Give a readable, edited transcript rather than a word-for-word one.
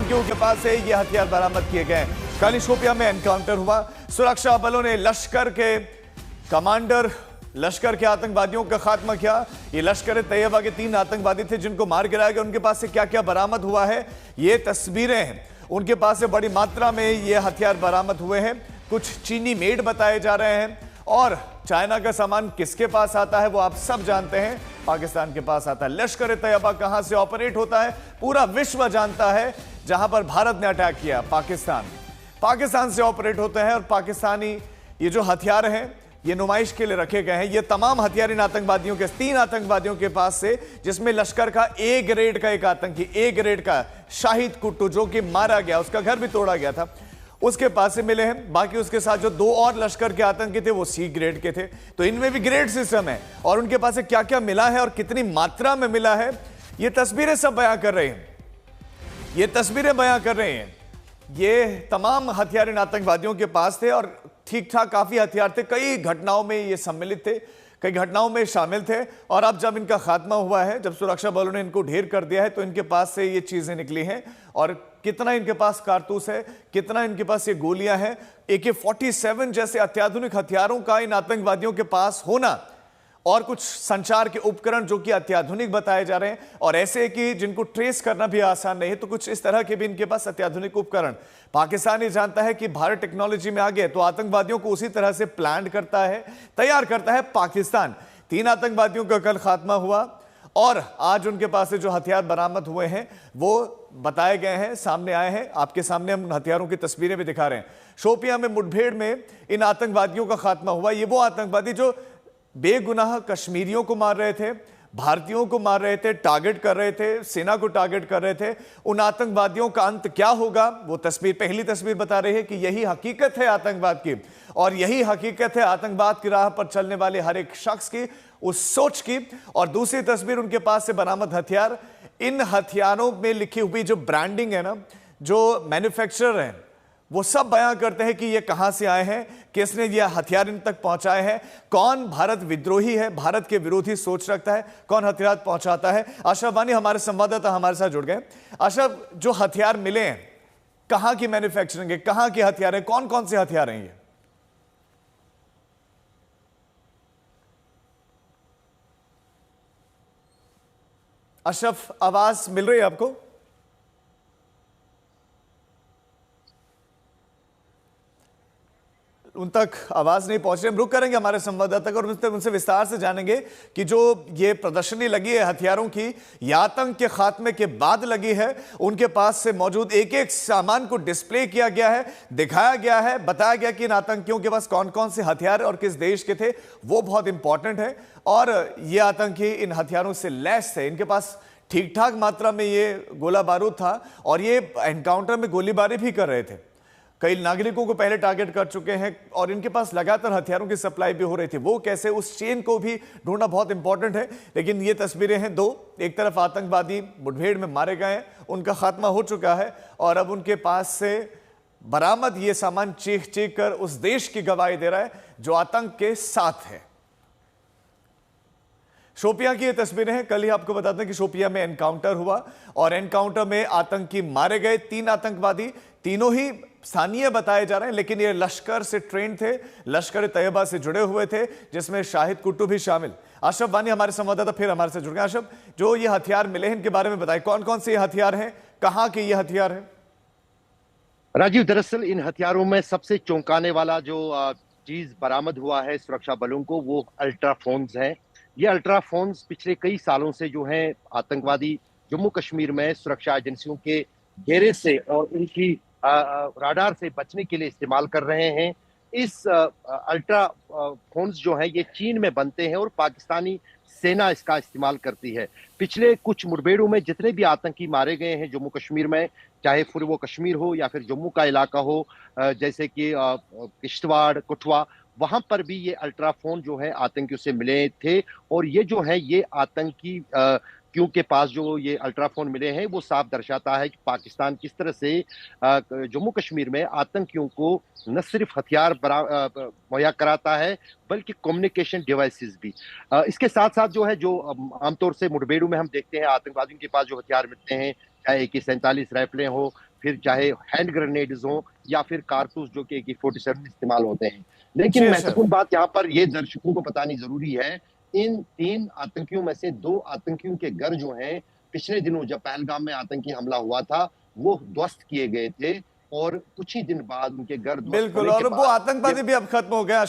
आतंकियों के पास से ये हथियार बरामद किए गए। कल शोपियां में एनकाउंटर हुआ। सुरक्षा बलों ने लश्कर के कमांडर, लश्कर के आतंकवादियों का खात्मा किया। ये लश्कर तैयबा के 3 आतंकवादी थे जिनको मार गिराया गया। उनके पास से क्या क्या बरामद हुआ है, ये तस्वीरें हैं। उनके पास से बड़ी मात्रा में ये हथियार बरामद हुए हैं। कुछ चीनी मेड बताए जा रहे हैं और चाइना का सामान किसके पास आता है वो आप सब जानते हैं, पाकिस्तान के पास आता है। लश्कर तैयबा कहां से ऑपरेट होता है पूरा विश्व जानता है। जहां पर भारत ने अटैक किया, पाकिस्तान से ऑपरेट होते हैं। और पाकिस्तानी ये जो हथियार हैं ये नुमाइश के लिए रखे गए हैं। ये तमाम हथियार इन आतंकवादियों के, 3 आतंकवादियों के पास से, जिसमें लश्कर का ए ग्रेड का एक आतंकी, ए ग्रेड का शाहिद कुट्टू जो कि मारा गया, उसका घर भी तोड़ा गया था, उसके पास से मिले हैं। बाकी उसके साथ जो 2 और लश्कर के आतंकी थे वो सी ग्रेड के थे। तो इनमें भी ग्रेड सिस्टम है और उनके पास से क्या क्या मिला है और कितनी मात्रा में मिला है ये तस्वीरें सब बयां कर रहे हैं। ये तस्वीरें बयां कर रहे हैं। ये तमाम हथियार इन आतंकवादियों के पास थे और ठीक ठाक काफी हथियार थे। कई घटनाओं में ये सम्मिलित थे, कई घटनाओं में शामिल थे। और अब जब इनका खात्मा हुआ है, जब सुरक्षा बलों ने इनको ढेर कर दिया है, तो इनके पास से ये चीजें निकली हैं। और कितना इनके पास कारतूस है, कितना इनके पास ये गोलियां हैं, AK-47 जैसे अत्याधुनिक हथियारों का इन आतंकवादियों के पास होना, और कुछ संचार के उपकरण जो कि अत्याधुनिक बताए जा रहे हैं और ऐसे कि जिनको ट्रेस करना भी आसान नहीं है। तो कुछ इस तरह के भी इनके पास अत्याधुनिक उपकरण। पाकिस्तान ये जानता है कि भारत टेक्नोलॉजी में आगे है, तो आतंकवादियों को उसी तरह से प्लान करता है, तैयार करता है पाकिस्तान। 3 आतंकवादियों का कल खात्मा हुआ और आज उनके पास से जो हथियार बरामद हुए हैं वो बताए गए हैं, सामने आए हैं। आपके सामने हम हथियारों की तस्वीरें भी दिखा रहे हैं। शोपियां में मुठभेड़ में इन आतंकवादियों का खात्मा हुआ। ये वो आतंकवादी जो बेगुनाह कश्मीरियों को मार रहे थे, भारतीयों को मार रहे थे, टारगेट कर रहे थे, सेना को टारगेट कर रहे थे। उन आतंकवादियों का अंत क्या होगा वो तस्वीर, पहली तस्वीर बता रही है कि यही हकीकत है आतंकवाद की, और यही हकीकत है आतंकवाद की राह पर चलने वाले हर एक शख्स की, उस सोच की। और दूसरी तस्वीर उनके पास से बरामद हथियार। इन हथियारों में लिखी हुई जो ब्रांडिंग है ना, जो मैन्युफैक्चरर है, वो सब बयां करते हैं कि ये कहां से आए हैं, किसने ये हथियार इन तक पहुंचाए हैं, कौन भारत विद्रोही है, भारत के विरोधी सोच रखता है, कौन हथियार पहुंचाता है। अशरफ वानी हमारे संवाददाता हमारे साथ जुड़ गए। अशरफ, जो हथियार मिले हैं कहां की मैन्युफैक्चरिंग है, कहां के हथियार है, कौन कौन से हथियार हैं ये? अशरफ, आवाज मिल रही है आपको? उन तक आवाज नहीं पहुंच रही। हम रुक करेंगे हमारे संवाददाता को और उनसे विस्तार से जानेंगे कि जो ये प्रदर्शनी लगी है हथियारों की, ये आतंक के खात्मे के बाद लगी है। उनके पास से मौजूद एक एक सामान को डिस्प्ले किया गया है, दिखाया गया है, बताया गया कि इन आतंकियों के पास कौन कौन से हथियार और किस देश के थे, वो बहुत इंपॉर्टेंट है। और ये आतंकी इन हथियारों से लैस थे, इनके पास ठीक ठाक मात्रा में ये गोला बारूद था और ये एनकाउंटर में गोलीबारी भी कर रहे थे। कई नागरिकों को पहले टारगेट कर चुके हैं और इनके पास लगातार हथियारों की सप्लाई भी हो रही थी। वो कैसे, उस चेन को भी ढूंढना बहुत इंपॉर्टेंट है। लेकिन ये तस्वीरें हैं दो, एक तरफ आतंकवादी मुठभेड़ में मारे गए हैं, उनका खात्मा हो चुका है और अब उनके पास से बरामद ये सामान चीख चीख कर उस देश की गवाही दे रहा है जो आतंक के साथ है। शोपियां की ये तस्वीरें हैं। कल ही आपको बताते हैं कि शोपियां में एनकाउंटर हुआ और एनकाउंटर में आतंकी मारे गए। 3 आतंकवादी, तीनों ही स्थानीय बताए जा रहे हैं, लेकिन ये लश्कर से ट्रेन थे, लश्कर तैयबा से जुड़े हुए थे, जिसमें शाहिद कुट्टू भी शामिल। अशरफ वानी हमारे संवाददाता फिर हमारे साथ जुड़ गए। अशरफ, जो ये हथियार मिले हैं इनके बारे में बताएं, कौन कौन से ये हथियार हैं, कहां के ये हथियार हैं? राजीव, दरअसल इन हथियारों में सबसे चौंकाने वाला जो चीज बरामद हुआ है सुरक्षा बलों को, वो अल्ट्राफोन्स है। ये अल्ट्राफोन्स पिछले कई सालों से जो है आतंकवादी जम्मू कश्मीर में सुरक्षा एजेंसियों के घेरे से और उनकी राडार से बचने के लिए इस्तेमाल कर रहे हैं। इस अल्ट्रा फोन्स जो है ये चीन में बनते हैं और पाकिस्तानी सेना इसका इस्तेमाल करती है। पिछले कुछ मुठभेड़ों में जितने भी आतंकी मारे गए हैं जम्मू कश्मीर में, चाहे फिर वो कश्मीर हो या फिर जम्मू का इलाका हो, जैसे कि किश्तवाड़, कठुआ, वहां पर भी ये अल्ट्राफोन जो है आतंकियों से मिले थे। और ये जो है ये आतंकी क्योंकि पास जो ये अल्ट्राफोन मिले हैं वो साफ दर्शाता है कि पाकिस्तान किस तरह से जम्मू कश्मीर में आतंकियों को न सिर्फ हथियार मुहैया कराता है बल्कि कम्युनिकेशन डिवाइसेस भी। इसके साथ साथ जो है जो आमतौर से मुठभेड़ों में हम देखते हैं आतंकवादियों के पास जो हथियार मिलते हैं, चाहे AK-47 राइफलें हो, फिर चाहे हैंड ग्रेनेड्स हो या फिर कारतूस जो कि AK-47 इस्तेमाल होते हैं। लेकिन जी सर। महत्वपूर्ण बात यहाँ पर ये दर्शकों को बतानी जरूरी है, इन 3 आतंकियों में से 2 आतंकियों के घर जो हैं पिछले दिनों जब पहलगाम में आतंकी हमला हुआ था, वो ध्वस्त किए गए थे और कुछ ही दिन बाद उनके घर ध्वस्त बिल्कुल, होने के और वो बाद ये आतंकवादी भी अब खत्म हो गया।